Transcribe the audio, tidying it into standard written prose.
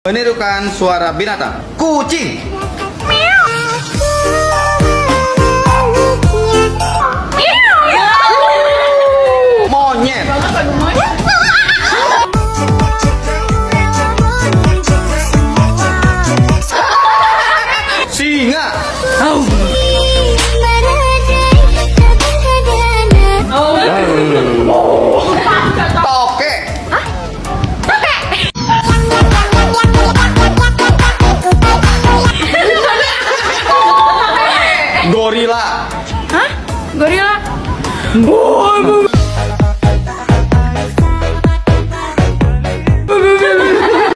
Menirukan suara binatang. Kucing. Monyet. Singa. Tokek. Gorila. Hah? Gorila?